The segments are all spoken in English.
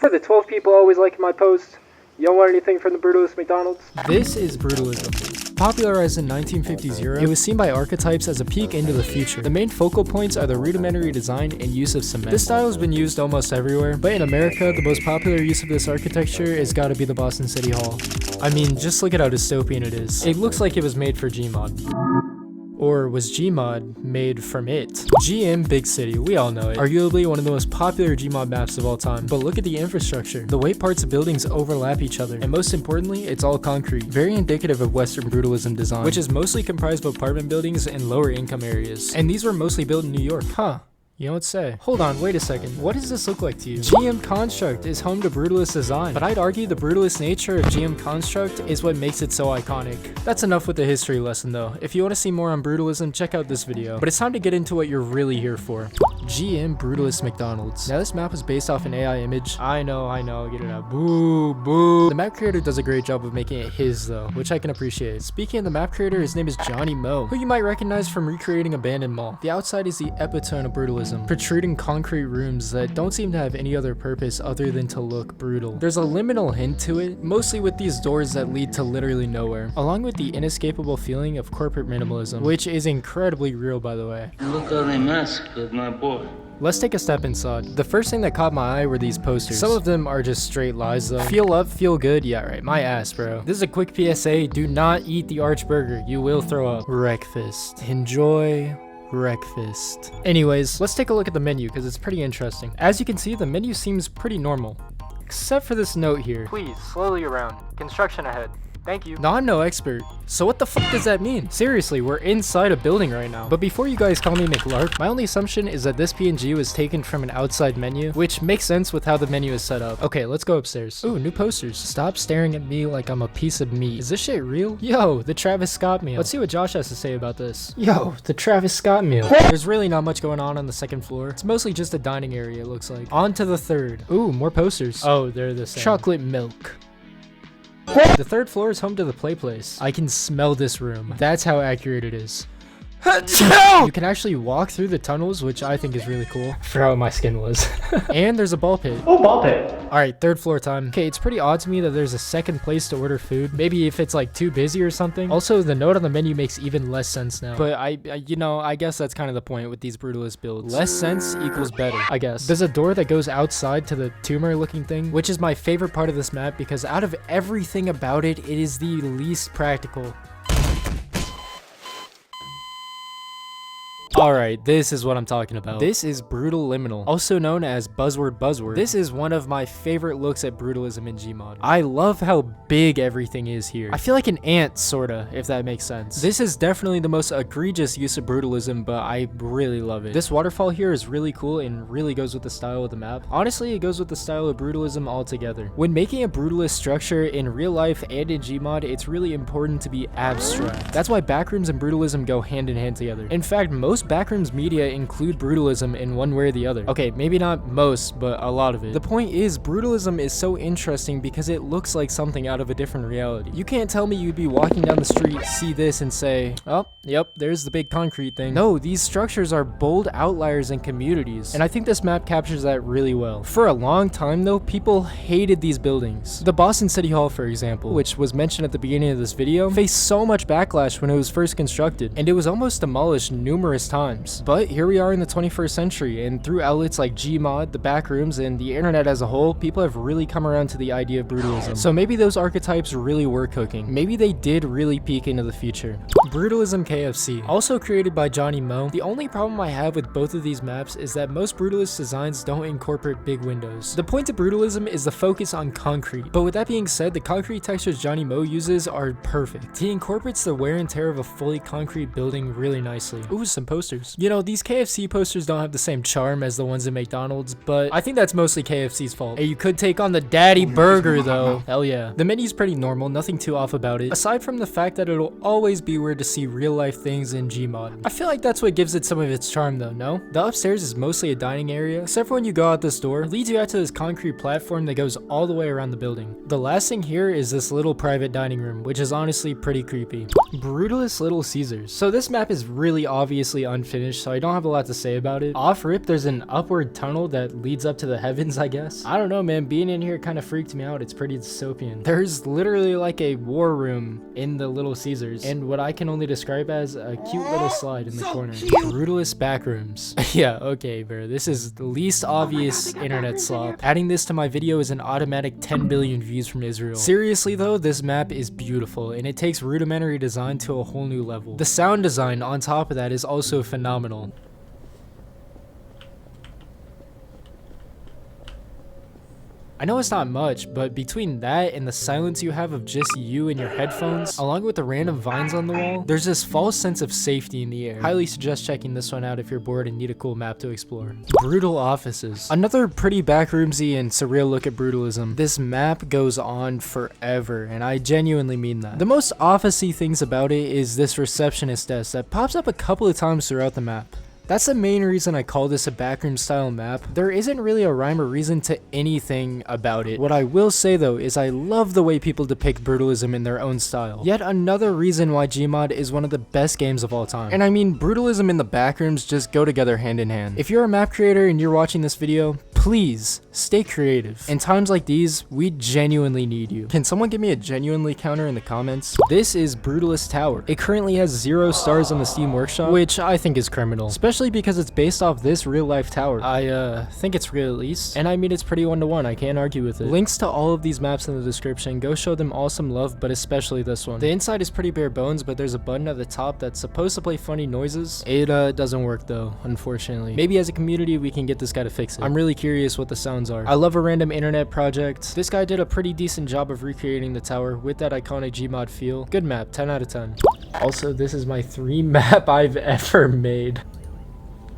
For the 12 people always liking my posts, you don't want anything from the Brutalist McDonald's? This is Brutalism. Popularized in 1950s, it was seen by archetypes as a peek into the future. The main focal points are the rudimentary design and use of cement. This style has been used almost everywhere, but in America, the most popular use of this architecture has got to be the Boston City Hall. I mean, just look at how dystopian it is. It looks like it was made for Gmod. Or was Gmod made from it? GM Big City, we all know it. Arguably one of the most popular Gmod maps of all time. But look at the infrastructure. The way parts of buildings overlap each other. And most importantly, it's all concrete. Very indicative of Western Brutalism design, which is mostly comprised of apartment buildings in lower income areas. And these were mostly built in New York. Huh. You don't say. Hold on, wait a second. What does this look like to you? GM Construct is home to Brutalist design, but I'd argue the brutalist nature of GM Construct is what makes it so iconic. That's enough with the history lesson though. If you want to see more on Brutalism, check out this video. But it's time to get into what you're really here for. GM Brutalist McDonald's. Now this map was based off an AI image. I know, get it out. Boo, boo. The map creator does a great job of making it his though, which I can appreciate. Speaking of the map creator, his name is Johnny Moe, who you might recognize from recreating Abandoned Mall. The outside is the epitome of Brutalism. Protruding concrete rooms that don't seem to have any other purpose other than to look brutal. There's a liminal hint to it, mostly with these doors that lead to literally nowhere, along with the inescapable feeling of corporate minimalism, which is incredibly real by the way. Look how they massacred my boy. Let's take a step inside. The first thing that caught my eye were these posters. Some of them are just straight lies though. Feel up, feel good, yeah right, my ass bro. This is a quick PSA, do not eat the arch burger, you will throw up. Breakfast. Enjoy breakfast. Anyways, let's take a look at the menu because it's pretty interesting. As you can see, the menu seems pretty normal. Except for this note here. Please, slowly around. Construction ahead. Thank you. Now I'm no expert, so what the fuck does that mean? Seriously, we're inside a building right now. But before you guys call me McLark, my only assumption is that this PNG was taken from an outside menu, which makes sense with how the menu is set up. Okay, let's go upstairs. Ooh, new posters. Stop staring at me like I'm a piece of meat. Is this shit real? Yo, the Travis Scott meal. Let's see what Josh has to say about this. Yo, the Travis Scott meal. There's really not much going on the second floor. It's mostly just a dining area, it looks like. On to the third. Ooh, more posters. Oh, they're the same. Chocolate milk. The third floor is home to the play place. I can smell this room. That's how accurate it is. You can actually walk through the tunnels, which I think is really cool. For how my skin was. And there's a ball pit. Oh, ball pit. Alright, third floor time. Okay, it's pretty odd to me that there's a second place to order food. Maybe if it's like too busy or something. Also, the note on the menu makes even less sense now. But I guess that's kind of the point with these brutalist builds. Less sense equals better, I guess. There's a door that goes outside to the tumor looking thing, which is my favorite part of this map because out of everything about it, it is the least practical. Alright, this is what I'm talking about. This is Brutal Liminal, also known as Buzzword. This is one of my favorite looks at Brutalism in Gmod. I love how big everything is here. I feel like an ant, sorta, if that makes sense. This is definitely the most egregious use of Brutalism, but I really love it. This waterfall here is really cool and really goes with the style of the map. Honestly, it goes with the style of Brutalism altogether. When making a brutalist structure in real life and in Gmod, it's really important to be abstract. That's why backrooms and Brutalism go hand in hand together. In fact, most backrooms media include Brutalism in one way or the other. Okay, maybe not most, but a lot of it. The point is, Brutalism is so interesting because it looks like something out of a different reality. You can't tell me you'd be walking down the street, see this, and say, oh, yep, there's the big concrete thing. No, these structures are bold outliers in communities, and I think this map captures that really well. For a long time, though, people hated these buildings. The Boston City Hall, for example, which was mentioned at the beginning of this video, faced so much backlash when it was first constructed, and it was almost demolished numerous times. But here we are in the 21st century, and through outlets like Gmod, the backrooms, and the internet as a whole, people have really come around to the idea of Brutalism. So maybe those archetypes really were cooking. Maybe they did really peek into the future. Brutalism KFC, also created by Johnny Moe. The only problem I have with both of these maps is that most brutalist designs don't incorporate big windows. The point of Brutalism is the focus on concrete, but with that being said, the concrete textures Johnny Moe uses are perfect. He incorporates the wear and tear of a fully concrete building really nicely. Ooh, some posters. You know, these KFC posters don't have the same charm as the ones in McDonald's, but I think that's mostly KFC's fault. Hey, you could take on the daddy burger though. Hell yeah. The menu's pretty normal, nothing too off about it, aside from the fact that it'll always be weird to see real life things in Gmod. I feel like that's what gives it some of its charm though, no? The upstairs is mostly a dining area, except for when you go out this door, it leads you out to this concrete platform that goes all the way around the building. The last thing here is this little private dining room, which is honestly pretty creepy. Brutalist Little Caesars. So this map is really obviously unfinished, so I don't have a lot to say about it. Off rip, there's an upward tunnel that leads up to the heavens, I guess. I don't know, man. Being in here kind of freaked me out. It's pretty dystopian. There's literally like a war room in the Little Caesars, and what I can only describe as a cute little slide in the corner. Brutalist backrooms. Yeah, okay, bro. This is the least obvious internet slop. Adding this to my video is an automatic 10 billion views from Israel. Seriously though, this map is beautiful, and it takes rudimentary design to a whole new level. The sound design on top of that is also phenomenal. I know it's not much, but between that and the silence you have of just you and your headphones, along with the random vines on the wall, there's this false sense of safety in the air. Highly suggest checking this one out if you're bored and need a cool map to explore. Brutal offices. Another pretty backroomsy and surreal look at brutalism. This map goes on forever, and I genuinely mean that. The most officey things about it is this receptionist desk that pops up a couple of times throughout the map. That's the main reason I call this a backroom style map. There isn't really a rhyme or reason to anything about it. What I will say though is I love the way people depict brutalism in their own style. Yet another reason why Gmod is one of the best games of all time. And I mean, brutalism and the backrooms just go together hand in hand. If you're a map creator and you're watching this video, please stay creative. In times like these, we genuinely need you. Can someone give me a genuinely counter in the comments? This is Brutalist Tower. It currently has 0 stars on the Steam Workshop, which I think is criminal, especially because it's based off this real life tower. I think it's real at least, and I mean it's pretty 1-to-1. I can't argue with it. Links to all of these maps in the description. Go show them all some love, but especially this one. The inside is pretty bare bones, but there's a button at the top that's supposed to play funny noises. It doesn't work though, unfortunately. Maybe as a community we can get this guy to fix it. I'm really curious what the sounds are. I love a random internet project. This guy did a pretty decent job of recreating the tower with that iconic Gmod feel. Good map, 10 out of 10. Also, this is my 3 map I've ever made.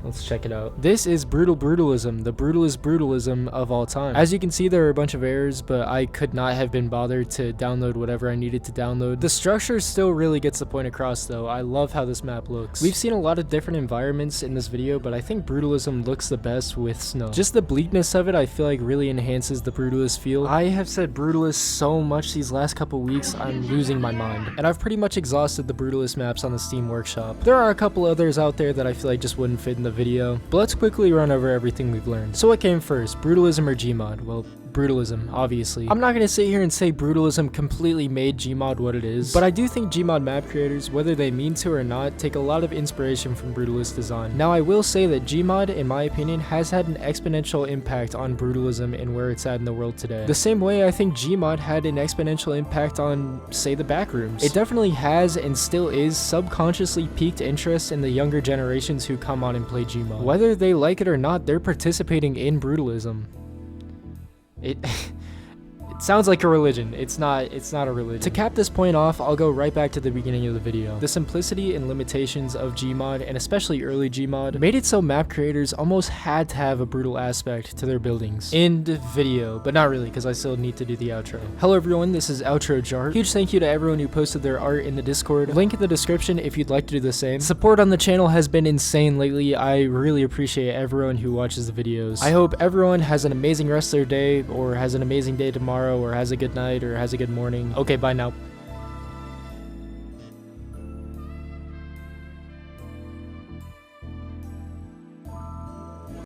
Let's check it out. This is Brutalism, the brutalist brutalism of all time. As you can see, there are a bunch of errors, but I could not have been bothered to download whatever I needed to download. The structure still really gets the point across though. I love how this map looks. We've seen a lot of different environments in this video, but I think Brutalism looks the best with snow. Just the bleakness of it, I feel like really enhances the brutalist feel. I have said brutalist so much these last couple weeks, I'm losing my mind. And I've pretty much exhausted the brutalist maps on the Steam Workshop. There are a couple others out there that I feel like just wouldn't fit in the video, but let's quickly run over everything we've learned. So what came first, Brutalism or Gmod? Well, Brutalism, obviously. I'm not gonna sit here and say Brutalism completely made Gmod what it is, but I do think Gmod map creators, whether they mean to or not, take a lot of inspiration from brutalist design. Now I will say that Gmod, in my opinion, has had an exponential impact on brutalism and where it's at in the world today. The same way I think Gmod had an exponential impact on, say, the backrooms. It definitely has and still is subconsciously piqued interest in the younger generations who come on and play Gmod. Whether they like it or not, they're participating in brutalism. It sounds like a religion. It's not a religion. To cap this point off, I'll go right back to the beginning of the video. The simplicity and limitations of Gmod, and especially early Gmod, made it so map creators almost had to have a brutal aspect to their buildings. End video, but not really, because I still need to do the outro. Hello everyone, this is Outro Jart. Huge thank you to everyone who posted their art in the Discord. Link in the description if you'd like to do the same. Support on the channel has been insane lately. I really appreciate everyone who watches the videos. I hope everyone has an amazing rest of their day, or has an amazing day tomorrow, or has a good night, or has a good morning. Okay, bye now.